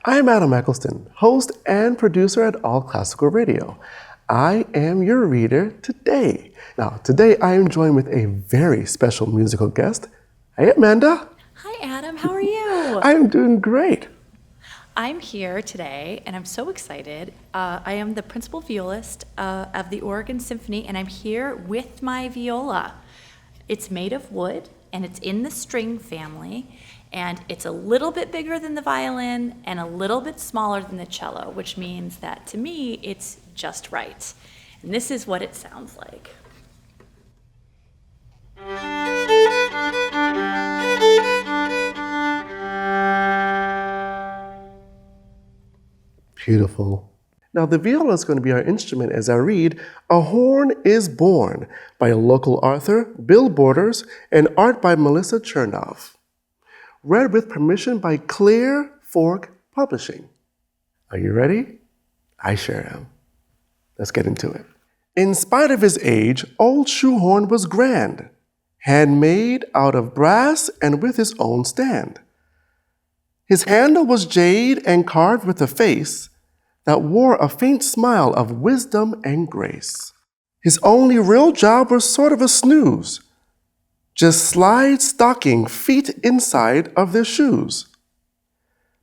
I'm Adam Eccleston, host and producer at All Classical Radio. I am your reader today. Now, today I am joined with a very special musical guest. Hey, Amanda. Hi, Adam. How are you? I'm doing great. I'm here today, and I'm so excited. I am the principal violist of the Oregon Symphony, and I'm here with my viola. It's made of wood, and it's in the string family, and it's a little bit bigger than the violin and a little bit smaller than the cello, which means that to me, it's just right. And this is what it sounds like. Beautiful. Now, the viola is going to be our instrument as I read A Horn is Born by a local author, Bill Borders, and art by Melissa Chernoff. Read with permission by Clear Fork Publishing. Are you ready? I sure am. Let's get into it. In spite of his age, Old Shoehorn was grand, handmade out of brass and with his own stand. His handle was jade and carved with a face that wore a faint smile of wisdom and grace. His only real job was sort of a snooze, just slide stocking feet inside of their shoes.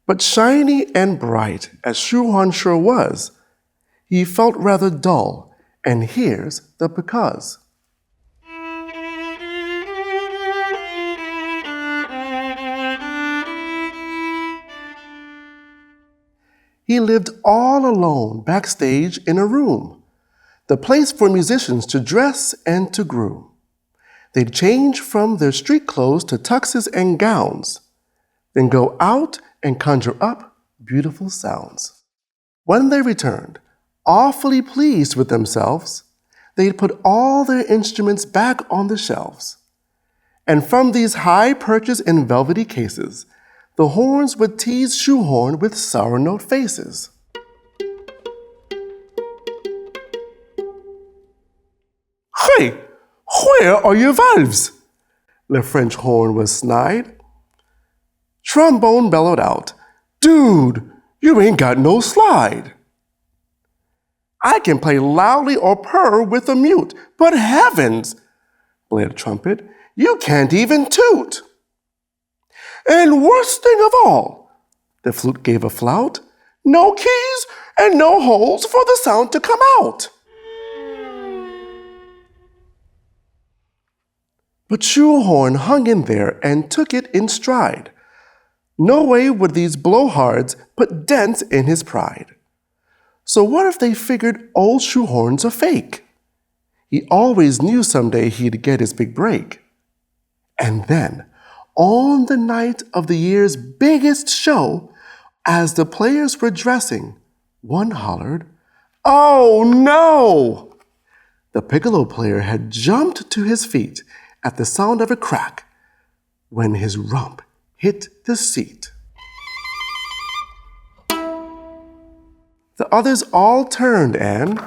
But shiny and bright as Shoehorn sure was, he felt rather dull, and here's the because. He lived all alone backstage in a room, the place for musicians to dress and to groom. They'd change from their street clothes to tuxes and gowns, then go out and conjure up beautiful sounds. When they returned, awfully pleased with themselves, they'd put all their instruments back on the shelves. And from these high perches in velvety cases, the horns would tease Shoehorn with sour note faces. Hey, where are your valves? The French horn was snide. Trombone bellowed out, Dude, you ain't got no slide. I can play loudly or purr with a mute, but heavens, blared trumpet, you can't even toot. And worst thing of all, the flute gave a flout, no keys and no holes for the sound to come out. But Shoehorn hung in there and took it in stride. No way would these blowhards put dents in his pride. So what if they figured Old Shoehorn's a fake? He always knew someday he'd get his big break. And then, on the night of the year's biggest show, as the players were dressing, one hollered, Oh no! The piccolo player had jumped to his feet at the sound of a crack when his rump hit the seat. The others all turned and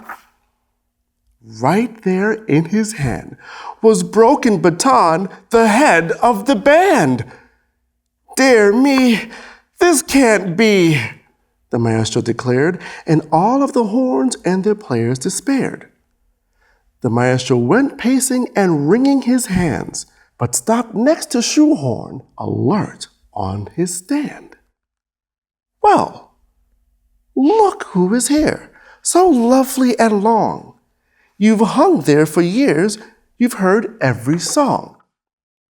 right there in his hand was broken baton, the head of the band. Dear me, this can't be, the maestro declared, and all of the horns and their players despaired. The maestro went pacing and wringing his hands, but stopped next to Shoehorn, alert on his stand. Well, look who is here, so lovely and long. You've hung there for years, you've heard every song.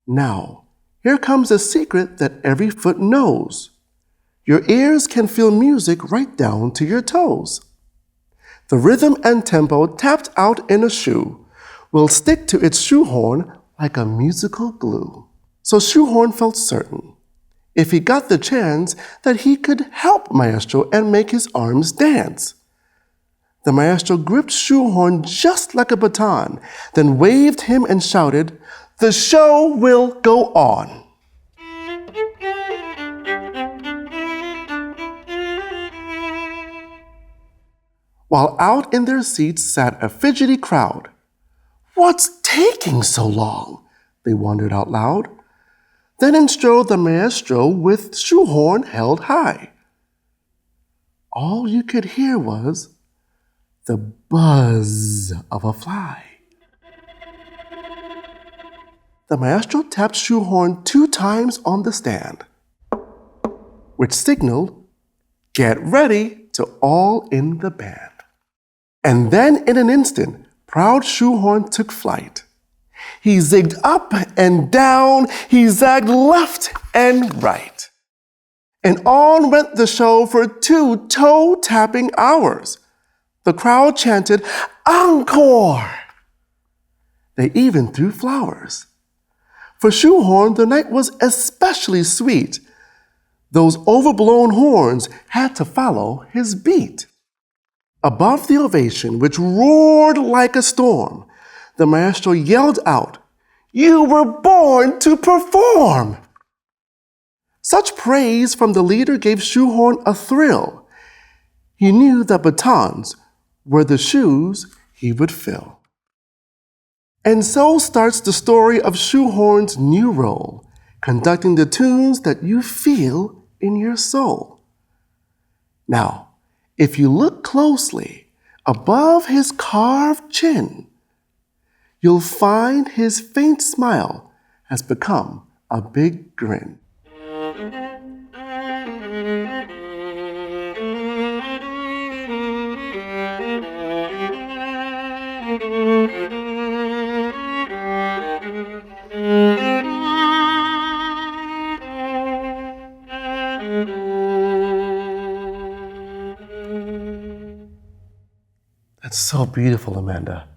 Now, here comes a secret that every foot knows. Your ears can feel music right down to your toes. The rhythm and tempo tapped out in a shoe will stick to its shoehorn like a musical glue. So Shoehorn felt certain, if he got the chance, that he could help Maestro and make his arms dance. The maestro gripped Shoehorn just like a baton, then waved him and shouted, The show will go on. While out in their seats sat a fidgety crowd. What's taking so long? They wondered out loud. Then in strode the maestro with Shoehorn held high. all you could hear was the buzz of a fly. The maestro tapped Shoehorn 2 times on the stand, which signaled, "Get ready to all in the band." And then in an instant, proud Shoehorn took flight. He zigged up and down, he zagged left and right. And on went the show for 2 toe-tapping hours. The crowd chanted, "Encore!" They even threw flowers. For Shoehorn, the night was especially sweet. Those overblown horns had to follow his beat. Above the ovation, which roared like a storm, the maestro yelled out, "You were born to perform!" Such praise from the leader gave Shoehorn a thrill. He knew that batons were the shoes he would fill. And so starts the story of Shoehorn's new role, conducting the tunes that you feel in your soul. Now, if you look closely above his carved chin, you'll find his faint smile has become a big grin. That's so beautiful, Amanda.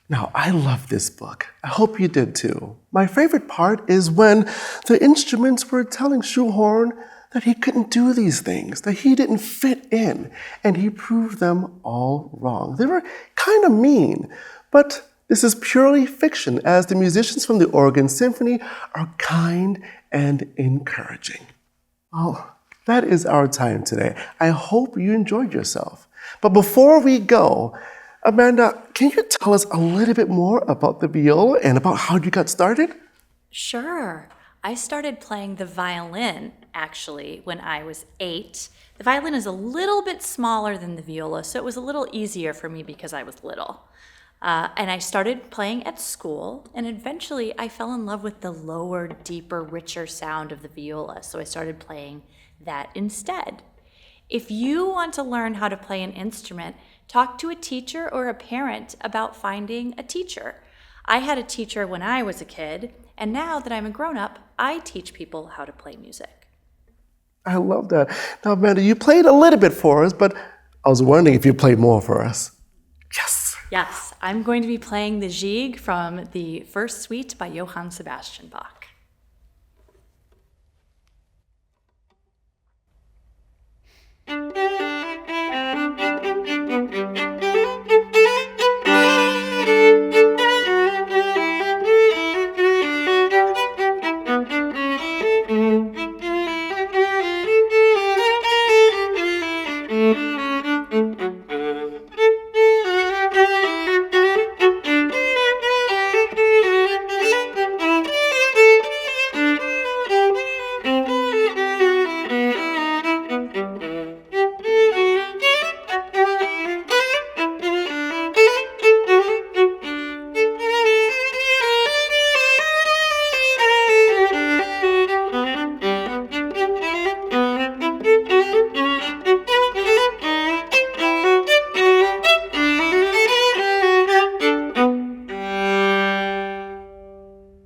Now, I love this book. I hope you did too. My favorite part is when the instruments were telling Shoehorn that he couldn't do these things, that he didn't fit in, and he proved them all wrong. They were kind of mean, but this is purely fiction, as the musicians from the Oregon Symphony are kind and encouraging. Well, that is our time today. I hope you enjoyed yourself. But before we go, Amanda, can you tell us a little bit more about the viola and about how you got started? Sure. I started playing the violin, actually, when I was 8. The violin is a little bit smaller than the viola, so it was a little easier for me because I was little. And I started playing at school, and eventually I fell in love with the lower, deeper, richer sound of the viola, so I started playing that instead. If you want to learn how to play an instrument, talk to a teacher or a parent about finding a teacher. I had a teacher when I was a kid, and now that I'm a grown-up, I teach people how to play music. I love that. Now, Amanda, you played a little bit for us, but I was wondering if you played more for us. Yes. Yes, I'm going to be playing the Gigue from the First Suite by Johann Sebastian Bach.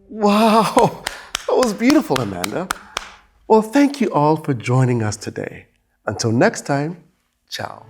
Wow, that was beautiful, Amanda. Well, thank you all for joining us today. Until next time, ciao.